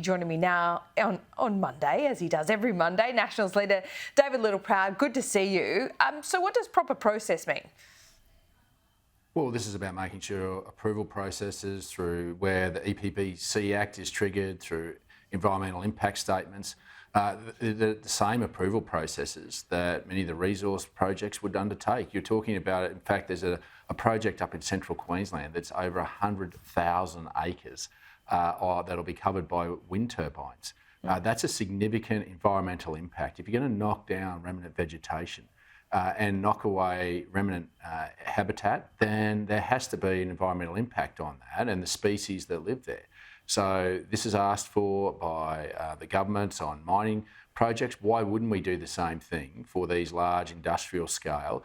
Joining me now on Monday, as he does every Monday, Nationals leader David Littleproud. Good to see you. So what does proper process mean? Well, this is about making sure approval processes through where the EPBC Act is triggered, through environmental impact statements, the same approval processes that many of the resource projects would undertake. You're talking about it. In fact, there's a project up in central Queensland that's over 100,000 acres that'll be covered by wind turbines. That's a significant environmental impact. If you're going to knock down remnant vegetation and knock away remnant habitat, then there has to be an environmental impact on that and the species that live there. So this is asked for by the governments on mining projects. Why wouldn't we do the same thing for these large industrial scale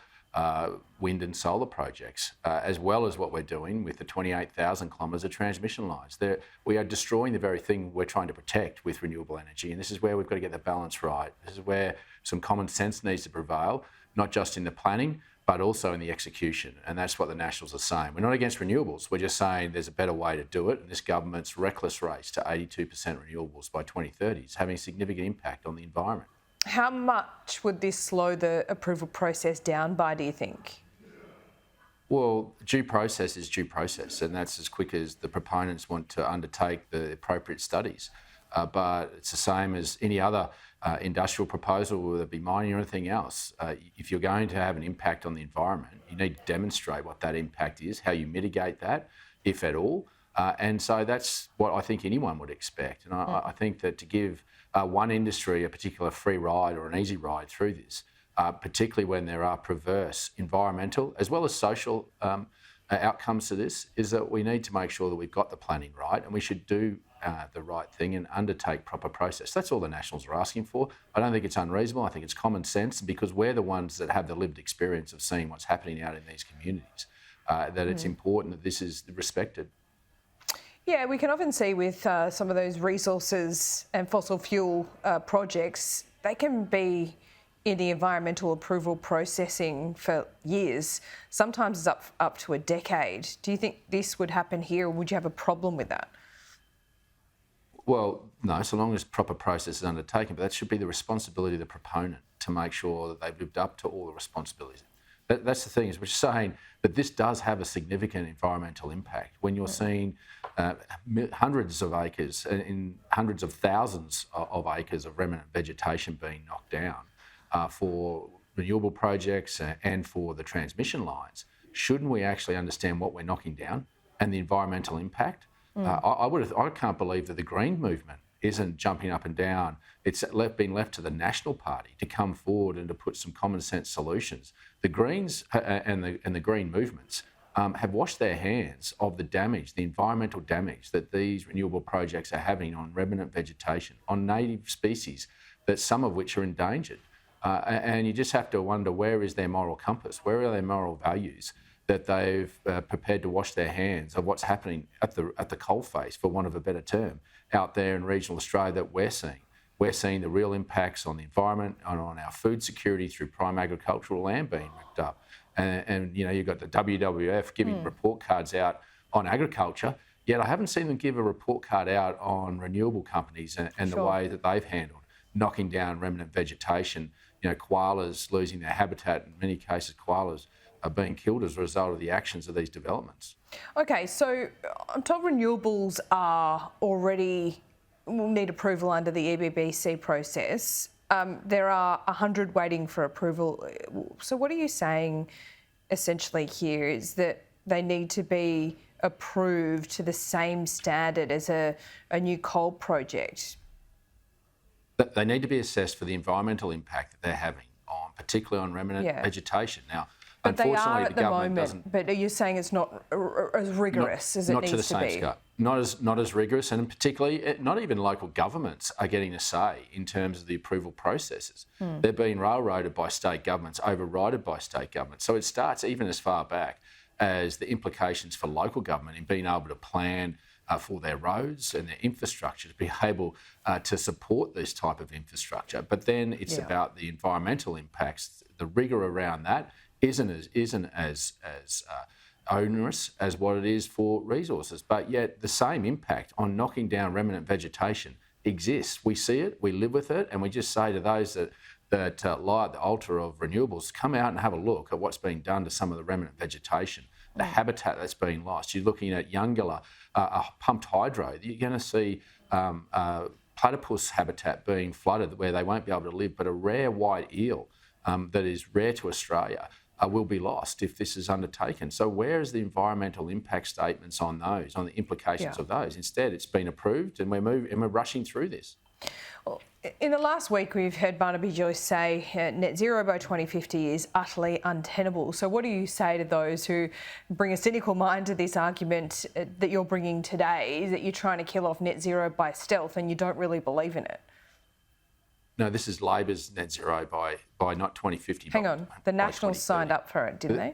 wind and solar projects, as well as what we're doing with the 28,000 kilometres of transmission lines? We are destroying the very thing we're trying to protect with renewable energy, and this is where we've got to get the balance right. This is where some common sense needs to prevail, not just in the planning, but also in the execution, and that's what the Nationals are saying. We're not against renewables, we're just saying there's a better way to do it, and this government's reckless race to 82% renewables by 2030 is having a significant impact on the environment. How much would this slow the approval process down by, do you think? Well, due process is due process, and that's as quick as the proponents want to undertake the appropriate studies. But it's the same as any other industrial proposal, whether it be mining or anything else. If you're going to have an impact on the environment, you need to demonstrate what that impact is, how you mitigate that, if at all. And so that's what I think anyone would expect. And I think that to give one industry a particular free ride or an easy ride through this, particularly when there are perverse environmental as well as social outcomes to this, is that we need to make sure that we've got the planning right, and we should do the right thing and undertake proper process. That's all the Nationals are asking for. I don't think it's unreasonable. I think it's common sense, because we're the ones that have the lived experience of seeing what's happening out in these communities, that it's important that this is respected. Yeah, we can often see with some of those resources and fossil fuel projects, they can be in the environmental approval processing for years. Sometimes it's up to a decade. Do you think this would happen here, or would you have a problem with that? Well, no, so long as proper process is undertaken, but that should be the responsibility of the proponent to make sure that they've lived up to all the responsibilities. That's the thing, is we're saying that this does have a significant environmental impact. When you're seeing hundreds of acres, in hundreds of thousands of acres of remnant vegetation being knocked down for renewable projects and for the transmission lines, shouldn't we actually understand what we're knocking down and the environmental impact? I can't believe that the Green movement isn't jumping up and down. It's been left to the National Party to come forward and to put some common sense solutions. The Greens and the Green movements have washed their hands of the damage, the environmental damage that these renewable projects are having on remnant vegetation, on native species, that some of which are endangered. And you just have to wonder, where is their moral compass? Where are their moral values that they've prepared to wash their hands of what's happening at the coalface, for want of a better term, out there in regional Australia that we're seeing? We're seeing the real impacts on the environment and on our food security through prime agricultural land being ripped up. And you know, you've got the WWF giving report cards out on agriculture, yet I haven't seen them give a report card out on renewable companies and the way that they've handled knocking down remnant vegetation. You know, koalas losing their habitat. In many cases, koalas are being killed as a result of the actions of these developments. Okay, so I'm told renewables will need approval under the EPBC process. There are 100 waiting for approval. So what are you saying essentially here is that they need to be approved to the same standard as a new coal project? They need to be assessed for the environmental impact that they're having, particularly on remnant vegetation. Now, but unfortunately, they are at the government doesn't. But are you saying it's not as rigorous as it needs to be? Not to the same scale. Not as rigorous, and particularly, not even local governments are getting a say in terms of the approval processes. They're being railroaded by state governments, overridden by state governments. So it starts even as far back as the implications for local government in being able to plan for their roads and their infrastructure, to be able to support this type of infrastructure. But then it's about the environmental impacts. The rigour around that isn't as onerous as what it is for resources, but yet the same impact on knocking down remnant vegetation exists. We see it, we live with it, and we just say to those that lie at the altar of renewables, come out and have a look at what's being done to some of the remnant vegetation, the habitat that's been lost. You're looking at Youngula, pumped hydro. You're going to see platypus habitat being flooded where they won't be able to live, but a rare white eel that is rare to Australia will be lost if this is undertaken. So where is the environmental impact statements on those, on the implications of those? Instead, it's been approved and we're rushing through this. Well, in the last week, we've heard Barnaby Joyce say net zero by 2050 is utterly untenable. So what do you say to those who bring a cynical mind to this argument that you're bringing today, that you're trying to kill off net zero by stealth and you don't really believe in it? No, this is Labor's net zero by not 2050. Hang on, the Nationals signed up for it, didn't they?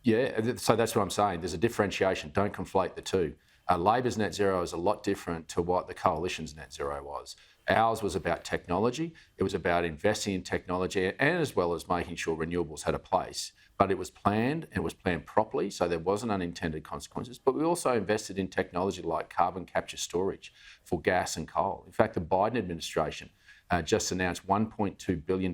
Yeah, so that's what I'm saying. There's a differentiation. Don't conflate the two. Labor's net zero is a lot different to what the Coalition's net zero was. Ours was about technology. It was about investing in technology and as well as making sure renewables had a place. But it was planned and it was planned properly, so there wasn't unintended consequences. But we also invested in technology like carbon capture storage for gas and coal. In fact, the Biden administration just announced $1.2 billion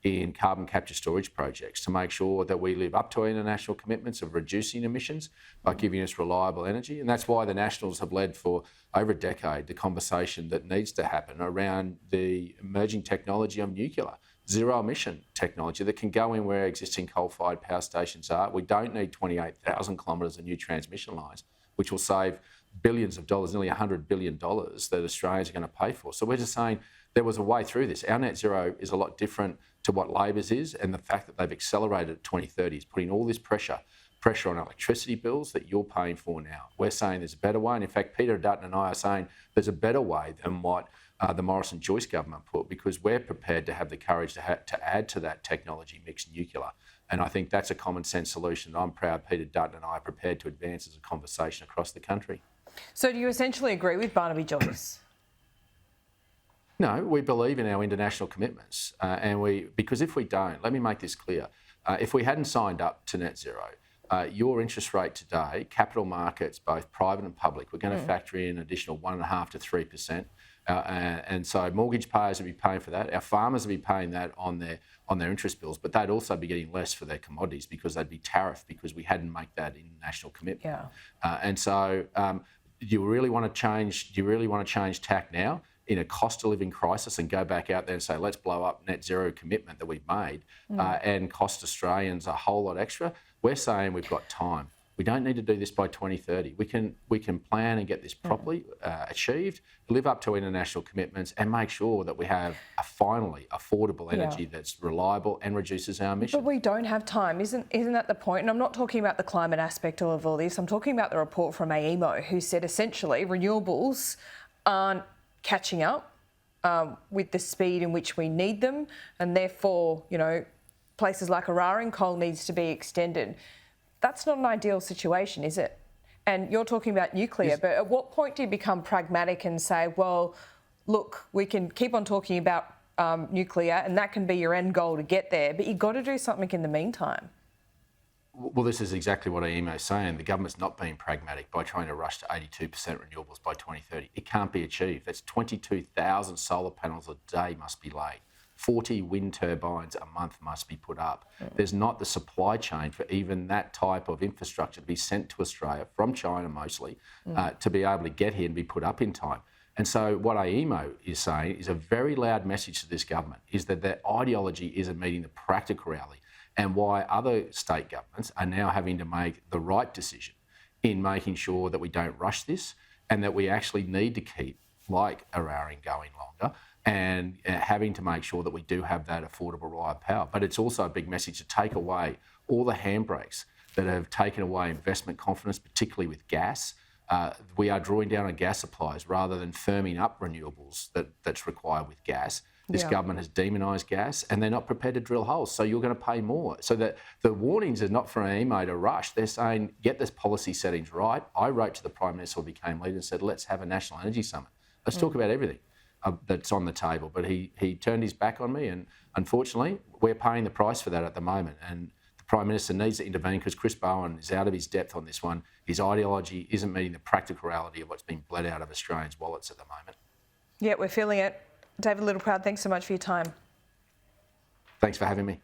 in carbon capture storage projects to make sure that we live up to our international commitments of reducing emissions by giving us reliable energy. And that's why the Nationals have led for over a decade the conversation that needs to happen around the emerging technology of nuclear, zero emission technology that can go in where existing coal-fired power stations are. We don't need 28,000 kilometres of new transmission lines, which will save billions of dollars, nearly $100 billion that Australians are going to pay for. So we're just saying there was a way through this. Our net zero is a lot different to what Labor's is, and the fact that they've accelerated 2030 is putting all this pressure on electricity bills that you're paying for now. We're saying there's a better way, and in fact, Peter Dutton and I are saying there's a better way than what the Morrison-Joyce government put, because we're prepared to have the courage to add to that technology mix nuclear. And I think that's a common sense solution that I'm proud Peter Dutton and I are prepared to advance as a conversation across the country. So do you essentially agree with Barnaby Joyce? No, we believe in our international commitments, because if we don't, let me make this clear, if we hadn't signed up to net zero, your interest rate today, capital markets, both private and public, we're going to factor in an additional 1.5% to 3%, and so mortgage payers will be paying for that. Our farmers will be paying that on their interest bills, but they'd also be getting less for their commodities because they'd be tariffed because we hadn't made that international commitment. And so, do you really want to change tack now in a cost of living crisis and go back out there and say, let's blow up net zero commitment that we've made and cost Australians a whole lot extra? We're saying we've got time. We don't need to do this by 2030. We can plan and get this properly achieved, live up to international commitments and make sure that we have a finally affordable energy that's reliable and reduces our emissions. But we don't have time, isn't that the point? And I'm not talking about the climate aspect of all this. I'm talking about the report from AIMO, who said essentially renewables aren't catching up with the speed in which we need them, and therefore, places like Eraring coal needs to be extended. That's not an ideal situation, is it? And you're talking about nuclear, but at what point do you become pragmatic and say, well, look, we can keep on talking about nuclear and that can be your end goal to get there, but you've got to do something in the meantime? Well, this is exactly what AIMO is saying. The government's not being pragmatic by trying to rush to 82% renewables by 2030. It can't be achieved. That's 22,000 solar panels a day must be laid. 40 wind turbines a month must be put up. There's not the supply chain for even that type of infrastructure to be sent to Australia, from China mostly, to be able to get here and be put up in time. And so what AIMO is saying is a very loud message to this government, is that their ideology isn't meeting the practical reality, and why other state governments are now having to make the right decision in making sure that we don't rush this and that we actually need to keep, like Eraring, going longer, and having to make sure that we do have that affordable, reliable power. But it's also a big message to take away all the handbrakes that have taken away investment confidence, particularly with gas. We are drawing down on gas supplies rather than firming up renewables that's required with gas. This government has demonised gas and they're not prepared to drill holes, so you're going to pay more. So that the warnings are not for AIMO to rush. They're saying, get this policy settings right. I wrote to the Prime Minister who became leader and said, let's have a National Energy Summit. Let's talk about everything that's on the table. But he turned his back on me, and unfortunately, we're paying the price for that at the moment. And the Prime Minister needs to intervene because Chris Bowen is out of his depth on this one. His ideology isn't meeting the practical reality of what's being bled out of Australians' wallets at the moment. Yeah, we're feeling it. David Littleproud, thanks so much for your time. Thanks for having me.